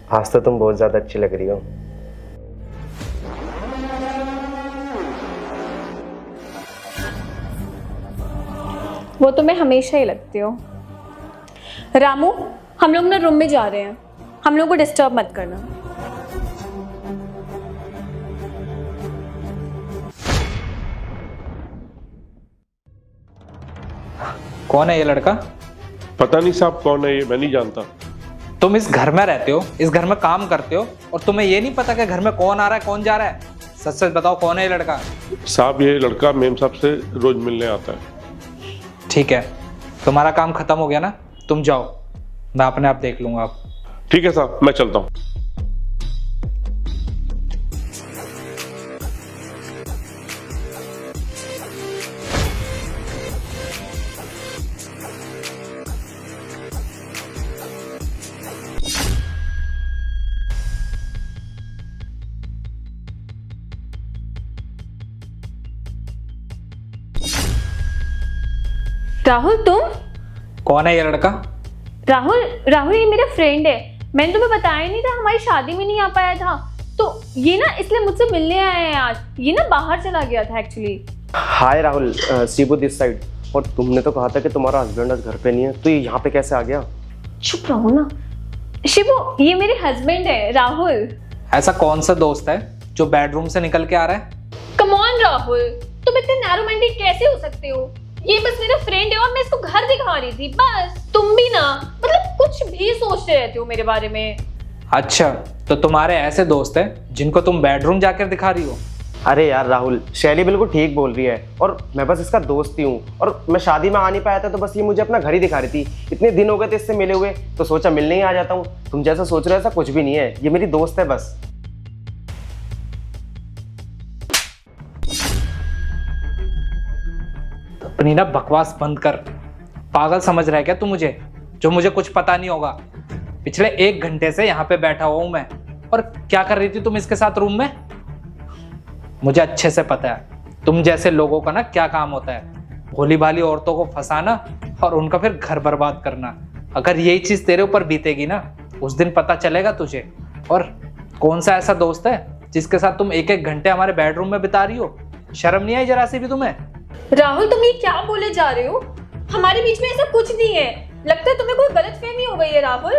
आज तो तुम बहुत ज़्यादा अच्छी लग रही हो। वो तुम्हें हमेशा ही लगती हो। रामू, हम लोग ना रूम में जा रहे हैं, हम लोग को डिस्टर्ब मत करना। कौन है ये लड़का? पता नहीं साहब कौन है ये, मैं नहीं जानता। तुम इस घर में रहते हो, इस घर में काम करते हो और तुम्हें ये नहीं पता कि घर में कौन आ रहा है कौन जा रहा है? सच सच बताओ, कौन है ये लड़का? साहब ये लड़का मेम साहब से रोज मिलने आता है। ठीक है, तुम्हारा काम खत्म हो गया ना, तुम जाओ, मैं अपने आप देख लूंगा अब। ठीक है साहब, मैं चलता हूँ। राहुल, तुम? कौन है ये लड़का? राहुल, राहुल ये मेरा फ्रेंड है। मैंने तुम्हें बताया नहीं था, हमारी शादी में नहीं आ पाया था, तो ये ना इसलिए मुझसे मिलने आए हैं आज। ये ना बाहर चला गया था actually. Hi Rahul, Shibu this side. और तुमने तो कहा था कि तुम्हारा हस्बैंड आज घर पे नहीं है, तो ये यहाँ पे कैसे आ गया? चुप रहो ना शिबू, ये मेरे हस्बैंड है राहुल। ऐसा कौन सा दोस्त है जो बेडरूम से निकल के आ रहा है? कम ऑन राहुल, तुम इतने नैरोमैंटिक कैसे हो सकते हो? ये बस मेरा फ्रेंड है और मैं इसको घर दिखा रही थी बस। तुम भी ना मतलब कुछ भी सोचते रहते हो मेरे बारे में। अच्छा, तो तुम्हारे ऐसे दोस्त हैं जिनको तुम बेडरूम जाकर दिखा रही हो? अरे यार राहुल, शैली बिल्कुल ठीक बोल रही है, और मैं बस इसका दोस्त ही हूँ। और मैं शादी में आ नहीं पाया था, तो बस ये मुझे अपना घर ही दिखा रही थी। इतने दिन हो गए थे इससे मिले हुए, तो सोचा मिलने ही आ जाता हूँ। तुम जैसा सोच रहे हो ऐसा कुछ भी नहीं है, ये मेरी दोस्त है बस। अपनी ना बकवास बंद कर। पागल समझ रहा है क्या तू मुझे, जो मुझे कुछ पता नहीं होगा? पिछले 1 घंटे से यहाँ पे बैठा हुआ हूं मैं, और क्या कर रही थी तुम इसके साथ रूम में? मुझे अच्छे से पता है तुम जैसे लोगों का ना क्या काम होता है, भोली भाली औरतों को फंसाना और उनका फिर घर बर्बाद करना। अगर यही चीज तेरे ऊपर बीतेगी ना, उस दिन पता चलेगा तुझे। और कौन सा ऐसा दोस्त है जिसके साथ तुम 1-1 घंटे हमारे बेडरूम में बिता रही हो? शर्म नहीं आई जरा सी भी तुम्हें? राहुल, तुम ये क्या बोले जा रहे हो? हमारे बीच में ऐसा कुछ नहीं है। लगता है तुम्हें कोई गलतफहमी हो गई है राहुल।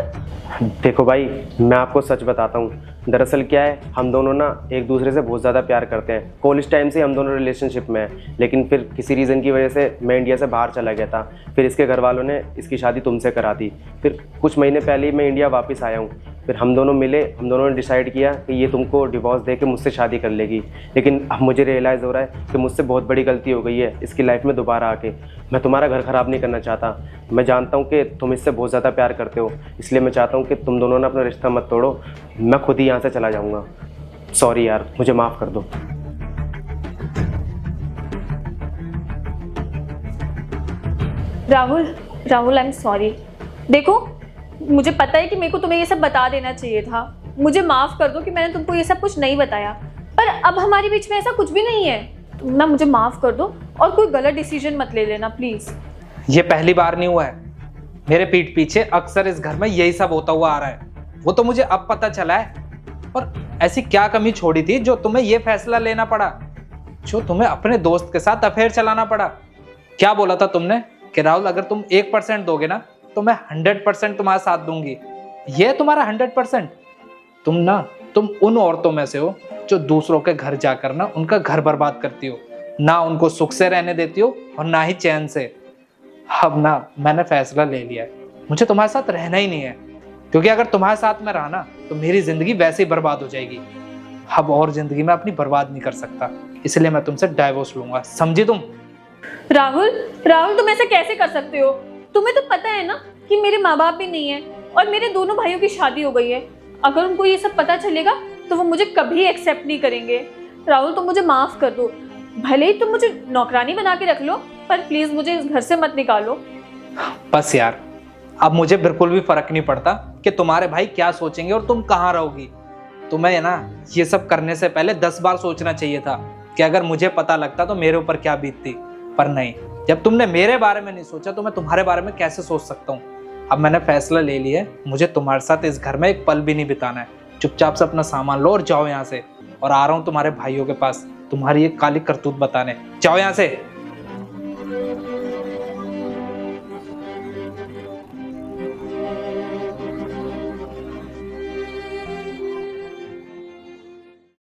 देखो भाई, मैं आपको सच बताता हूँ। दरअसल क्या है, हम दोनों ना एक दूसरे से बहुत ज़्यादा प्यार करते हैं। कॉलेज टाइम से हम दोनों रिलेशनशिप में हैं, लेकिन फिर किसी रीज़न की वजह से मैं इंडिया से बाहर चला गया था। फिर इसके घर वालों ने इसकी शादी तुमसे करा दी। फिर कुछ महीने पहले ही मैं इंडिया वापस आया हूँ। फिर हम दोनों मिले, हम दोनों ने डिसाइड किया कि ये तुमको डिवोर्स दे के मुझसे शादी कर लेगी। लेकिन अब मुझे रियलाइज़ हो रहा है कि मुझसे बहुत बड़ी गलती हो गई है इसकी लाइफ में दोबारा आके। मैं तुम्हारा घर ख़राब नहीं करना चाहता। मैं जानता हूँ कि तुम इससे बहुत ज़्यादा प्यार करते हो, इसलिए मैं चाहता हूँ कि तुम दोनों ना अपना रिश्ता मत तोड़ो। मैं खुद ही यहाँ से चला जाऊँगा। सॉरी यार, मुझे माफ़ कर दो। Rahul, Rahul I am sorry. देखो, मुझे पता है कि मेरे को तुम्हें ये सब बता देना चाहिए था। मुझे माफ कर दो कि मैंने तुमको ये सब कुछ नहीं बताया, पर अब हमारे बीच में ऐसा कुछ भी नहीं है। तुम ना मुझे माफ कर दो और कोई गलत डिसीजन मत ले लेना प्लीज। ये पहली बार नहीं हुआ है, मेरे पीठ पीछे अक्सर इस घर में यही सब होता हुआ आ रहा है। वो तो मुझे अब पता चला है। और ऐसी क्या कमी छोड़ी थी जो तुम्हें ये फैसला लेना पड़ा, जो तुम्हें अपने दोस्त के साथ अफेयर चलाना पड़ा? क्या बोला था तुमने कि राहुल अगर तुम 1% दोगे ना तो मैं 100% तुम्हारा साथ दूंगी? ये है तुम्हारा 100%? तुम उन औरतों में से हो जो दूसरों के घर जाकर ना उनका घर बर्बाद करती हो, ना उनको सुख से रहने देती हो और ना ही चैन से। अब ना मैंने फैसला ले लिया है, मुझे तुम्हारे साथ रहना ही नहीं है, क्योंकि अगर तुम्हारे साथ में रहा ना तो मेरी जिंदगी वैसे ही बर्बाद हो जाएगी। अब और जिंदगी में अपनी बर्बाद नहीं कर सकता, इसलिए मैं तुमसे डाइवोर्स लूंगा, समझी तुम? राहुल, राहुल तुम ऐसा कैसे कर सकते हो? तुम्हें तो पता है ना कि मेरे माँ बाप भी नहीं है और मेरे दोनों भाइयों की शादी हो गई है। अगर उनको ये सब पता चलेगा तो वो मुझे कभी एक्सेप्ट नहीं करेंगे। राहुल, तुम मुझे माफ कर दो। भले ही तुम मुझे नौकरानी बना के रख लो, पर प्लीज मुझे इस घर से मत निकालो। बस यार, अब मुझे बिल्कुल भी फर्क नहीं पड़ता कि तुम्हारे भाई क्या सोचेंगे और तुम कहाँ रहोगी। तुम्हें ना ये सब करने से पहले 10 बार सोचना चाहिए था कि अगर मुझे पता लगता तो मेरे ऊपर क्या बीतती। पर नहीं, जब तुमने मेरे बारे में नहीं सोचा तो मैं तुम्हारे बारे में कैसे सोच सकता हूँ? अब मैंने फैसला ले लिया है, मुझे तुम्हारे साथ इस घर में एक पल भी नहीं बिताना है। चुपचाप से अपना सामान लो और जाओ यहाँ से। और आ रहा हूँ तुम्हारे भाइयों के पास तुम्हारी एक काली करतूत बताने। जाओ यहाँ से।